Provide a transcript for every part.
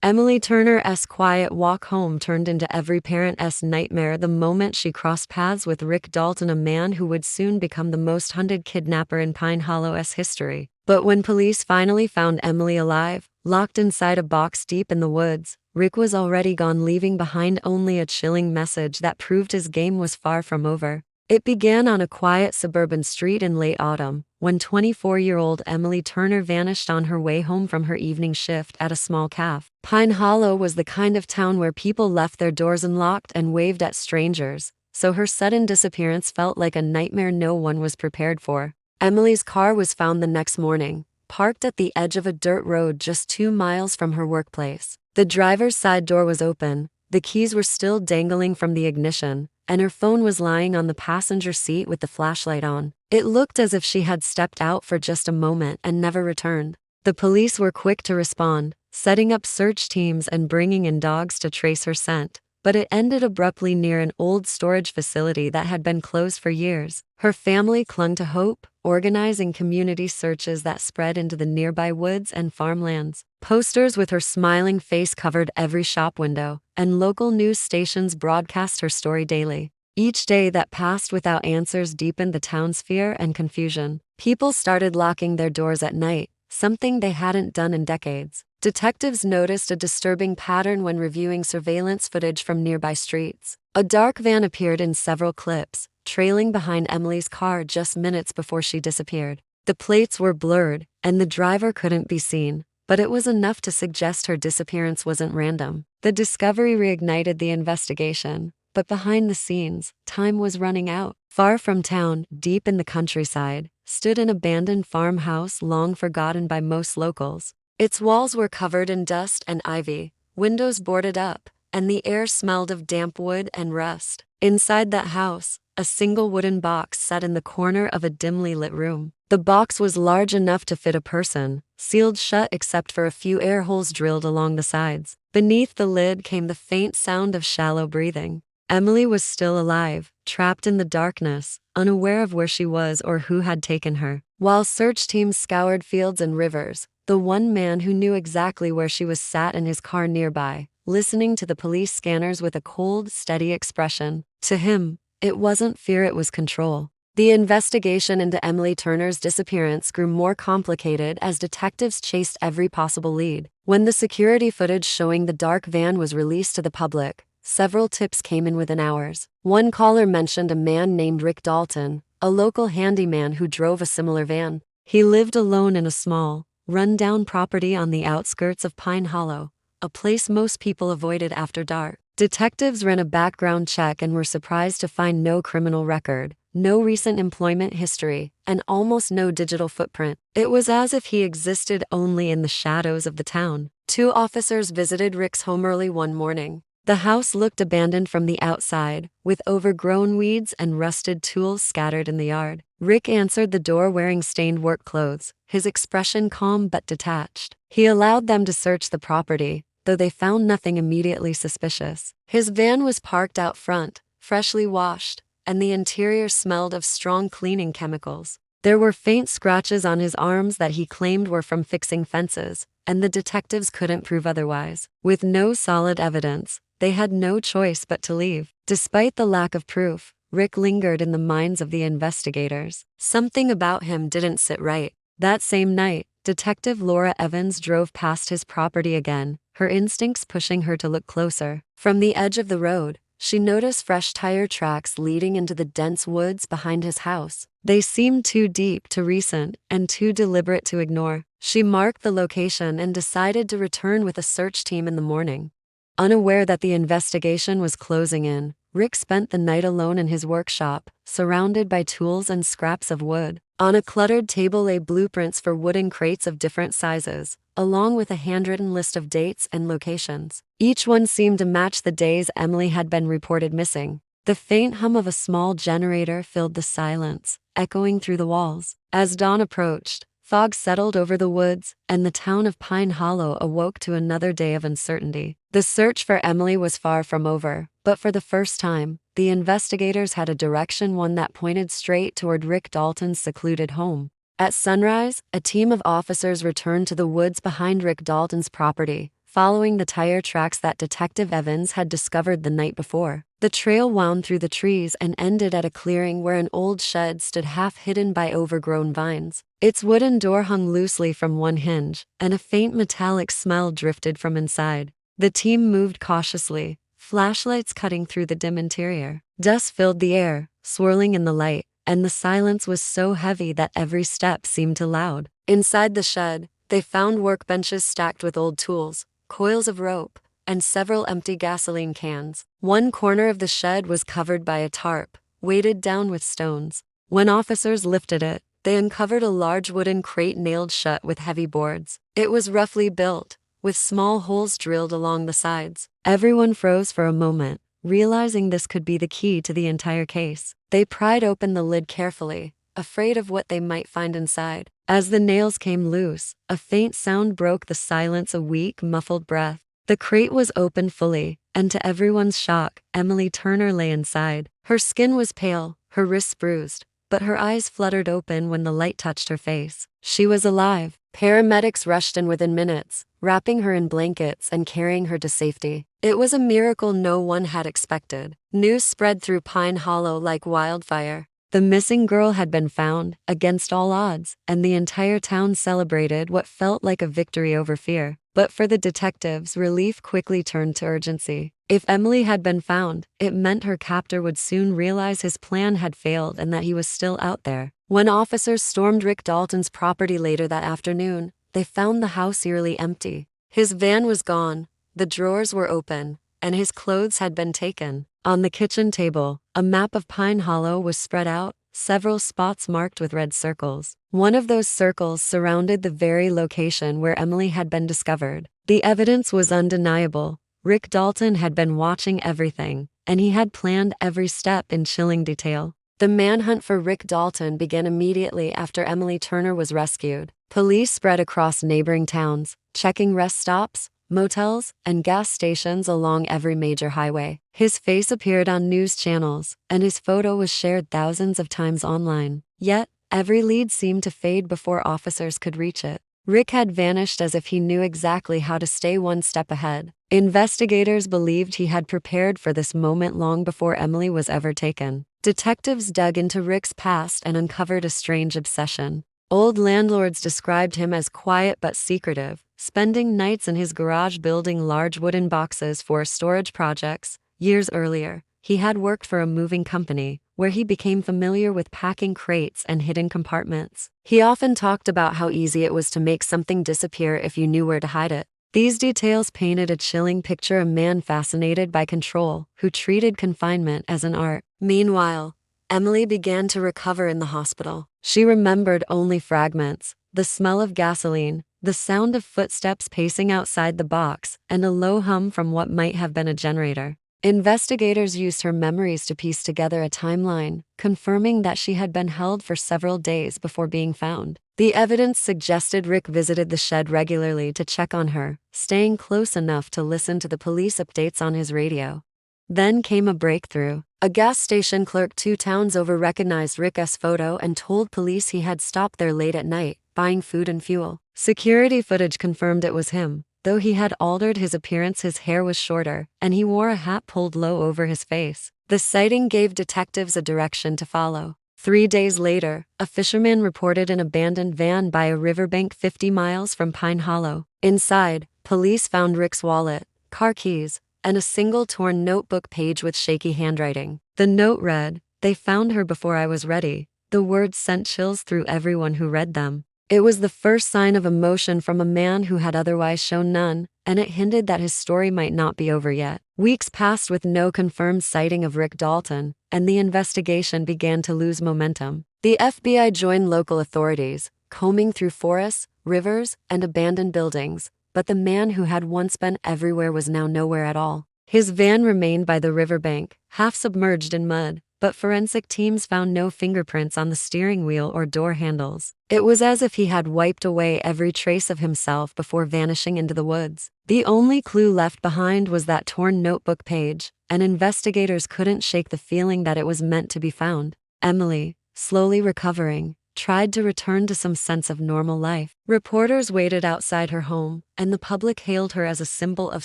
Emily Turner's quiet walk home turned into every parent's nightmare the moment she crossed paths with Rick Dalton, a man who would soon become the most hunted kidnapper in Pine Hollow's history. But when police finally found Emily alive, locked inside a box deep in the woods, Rick was already gone, leaving behind only a chilling message that proved his game was far from over. It began on a quiet suburban street in late autumn, when 24-year-old Emily Turner vanished on her way home from her evening shift at a small cafe. Pine Hollow was the kind of town where people left their doors unlocked and waved at strangers, so her sudden disappearance felt like a nightmare no one was prepared for. Emily's car was found the next morning, parked at the edge of a dirt road just 2 miles from her workplace. The driver's side door was open, the keys were still dangling from the ignition, and her phone was lying on the passenger seat with the flashlight on. It looked as if she had stepped out for just a moment and never returned. The police were quick to respond, setting up search teams and bringing in dogs to trace her scent, but it ended abruptly near an old storage facility that had been closed for years. Her family clung to hope, organizing community searches that spread into the nearby woods and farmlands. Posters with her smiling face covered every shop window, and local news stations broadcast her story daily. Each day that passed without answers deepened the town's fear and confusion. People started locking their doors at night, something they hadn't done in decades. Detectives noticed a disturbing pattern when reviewing surveillance footage from nearby streets. A dark van appeared in several clips, trailing behind Emily's car just minutes before she disappeared. The plates were blurred, and the driver couldn't be seen, but it was enough to suggest her disappearance wasn't random. The discovery reignited the investigation, but behind the scenes, time was running out. Far from town, deep in the countryside, stood an abandoned farmhouse long forgotten by most locals. Its walls were covered in dust and ivy, windows boarded up, and the air smelled of damp wood and rust. Inside that house, a single wooden box sat in the corner of a dimly lit room. The box was large enough to fit a person, sealed shut except for a few air holes drilled along the sides. Beneath the lid came the faint sound of shallow breathing. Emily was still alive, trapped in the darkness, unaware of where she was or who had taken her. While search teams scoured fields and rivers, the one man who knew exactly where she was sat in his car nearby, listening to the police scanners with a cold, steady expression. To him, it wasn't fear, it was control. The investigation into Emily Turner's disappearance grew more complicated as detectives chased every possible lead. When the security footage showing the dark van was released to the public, several tips came in within hours. One caller mentioned a man named Rick Dalton, a local handyman who drove a similar van. He lived alone in a small, run-down property on the outskirts of Pine Hollow, a place most people avoided after dark. Detectives ran a background check and were surprised to find no criminal record, no recent employment history, and almost no digital footprint. It was as if he existed only in the shadows of the town. 2 officers visited Rick's home early one morning. The house looked abandoned from the outside, with overgrown weeds and rusted tools scattered in the yard. Rick answered the door wearing stained work clothes, his expression calm but detached. He allowed them to search the property, though they found nothing immediately suspicious. His van was parked out front, freshly washed, and the interior smelled of strong cleaning chemicals. There were faint scratches on his arms that he claimed were from fixing fences, and the detectives couldn't prove otherwise. With no solid evidence, they had no choice but to leave. Despite the lack of proof, Rick lingered in the minds of the investigators. Something about him didn't sit right. That same night, Detective Laura Evans drove past his property again, her instincts pushing her to look closer. From the edge of the road, she noticed fresh tire tracks leading into the dense woods behind his house. They seemed too deep to recent and too deliberate to ignore. She marked the location and decided to return with a search team in the morning. Unaware that the investigation was closing in, Rick spent the night alone in his workshop, surrounded by tools and scraps of wood. On a cluttered table lay blueprints for wooden crates of different sizes, along with a handwritten list of dates and locations. Each one seemed to match the days Emily had been reported missing. The faint hum of a small generator filled the silence, echoing through the walls. As dawn approached, fog settled over the woods, and the town of Pine Hollow awoke to another day of uncertainty. The search for Emily was far from over, but for the first time, the investigators had a direction, one that pointed straight toward Rick Dalton's secluded home. At sunrise, a team of officers returned to the woods behind Rick Dalton's property, following the tire tracks that Detective Evans had discovered the night before. The trail wound through the trees and ended at a clearing where an old shed stood half hidden by overgrown vines. Its wooden door hung loosely from one hinge, and a faint metallic smell drifted from inside. The team moved cautiously, flashlights cutting through the dim interior. Dust filled the air, swirling in the light, and the silence was so heavy that every step seemed too loud. Inside the shed, they found workbenches stacked with old tools, coils of rope, and several empty gasoline cans. One corner of the shed was covered by a tarp, weighted down with stones. When officers lifted it, they uncovered a large wooden crate nailed shut with heavy boards. It was roughly built, with small holes drilled along the sides. Everyone froze for a moment, realizing this could be the key to the entire case. They pried open the lid carefully, afraid of what they might find inside. As the nails came loose, a faint sound broke the silence, a weak, muffled breath. The crate was opened fully, and to everyone's shock, Emily Turner lay inside. Her skin was pale, her wrists bruised, but her eyes fluttered open when the light touched her face. She was alive. Paramedics rushed in within minutes, wrapping her in blankets and carrying her to safety. It was a miracle no one had expected. News spread through Pine Hollow like wildfire. The missing girl had been found, against all odds, and the entire town celebrated what felt like a victory over fear. But for the detectives, relief quickly turned to urgency. If Emily had been found, it meant her captor would soon realize his plan had failed and that he was still out there. When officers stormed Rick Dalton's property later that afternoon, they found the house eerily empty. His van was gone, the drawers were open, and his clothes had been taken. On the kitchen table, a map of Pine Hollow was spread out, several spots marked with red circles. One of those circles surrounded the very location where Emily had been discovered. The evidence was undeniable. Rick Dalton had been watching everything, and he had planned every step in chilling detail. The manhunt for Rick Dalton began immediately after Emily Turner was rescued. Police spread across neighboring towns, checking rest stops, motels, and gas stations along every major highway. His face appeared on news channels, and his photo was shared thousands of times online. Yet, every lead seemed to fade before officers could reach it. Rick had vanished as if he knew exactly how to stay one step ahead. Investigators believed he had prepared for this moment long before Emily was ever taken. Detectives dug into Rick's past and uncovered a strange obsession. Old landlords described him as quiet but secretive, spending nights in his garage building large wooden boxes for storage projects. Years earlier, he had worked for a moving company, where he became familiar with packing crates and hidden compartments. He often talked about how easy it was to make something disappear if you knew where to hide it. These details painted a chilling picture of a man fascinated by control, who treated confinement as an art. Meanwhile, Emily began to recover in the hospital. She remembered only fragments: the smell of gasoline, the sound of footsteps pacing outside the box, and a low hum from what might have been a generator. Investigators used her memories to piece together a timeline, confirming that she had been held for several days before being found. The evidence suggested Rick visited the shed regularly to check on her, staying close enough to listen to the police updates on his radio. Then came a breakthrough. A gas station clerk 2 towns over recognized Rick's photo and told police he had stopped there late at night, buying food and fuel. Security footage confirmed it was him. Though he had altered his appearance, his hair was shorter, and he wore a hat pulled low over his face. The sighting gave detectives a direction to follow. 3 days later, a fisherman reported an abandoned van by a riverbank 50 miles from Pine Hollow. Inside, police found Rick's wallet, car keys, and a single torn notebook page with shaky handwriting. The note read, "They found her before I was ready." The words sent chills through everyone who read them. It was the first sign of emotion from a man who had otherwise shown none, and it hinted that his story might not be over yet. Weeks passed with no confirmed sighting of Rick Dalton, and the investigation began to lose momentum. The FBI joined local authorities, combing through forests, rivers, and abandoned buildings, but the man who had once been everywhere was now nowhere at all. His van remained by the riverbank, half submerged in mud, but forensic teams found no fingerprints on the steering wheel or door handles. It was as if he had wiped away every trace of himself before vanishing into the woods. The only clue left behind was that torn notebook page, and investigators couldn't shake the feeling that it was meant to be found. Emily, slowly recovering, tried to return to some sense of normal life. Reporters waited outside her home, and the public hailed her as a symbol of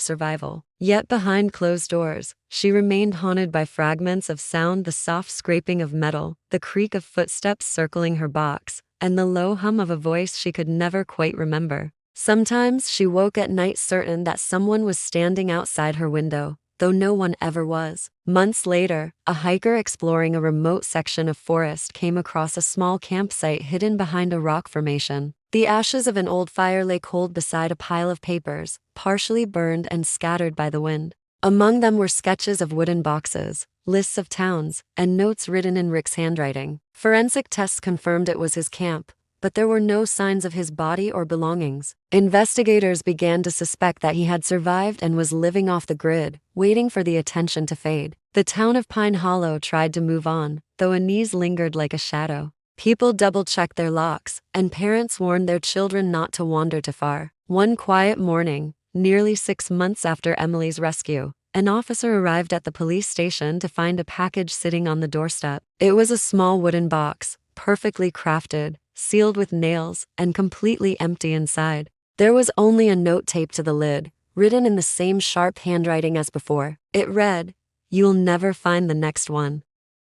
survival. Yet behind closed doors, she remained haunted by fragments of sound: the soft scraping of metal, the creak of footsteps circling her box, and the low hum of a voice she could never quite remember. Sometimes she woke at night certain that someone was standing outside her window, though no one ever was. Months later, a hiker exploring a remote section of forest came across a small campsite hidden behind a rock formation. The ashes of an old fire lay cold beside a pile of papers, partially burned and scattered by the wind. Among them were sketches of wooden boxes, lists of towns, and notes written in Rick's handwriting. Forensic tests confirmed it was his camp, but there were no signs of his body or belongings. Investigators began to suspect that he had survived and was living off the grid, waiting for the attention to fade. The town of Pine Hollow tried to move on, though unease lingered like a shadow. People double-checked their locks, and parents warned their children not to wander too far. One quiet morning, nearly 6 months after Emily's rescue, an officer arrived at the police station to find a package sitting on the doorstep. It was a small wooden box, perfectly crafted, sealed with nails, and completely empty inside. There was only a note taped to the lid, written in the same sharp handwriting as before. It read, "You'll never find the next one."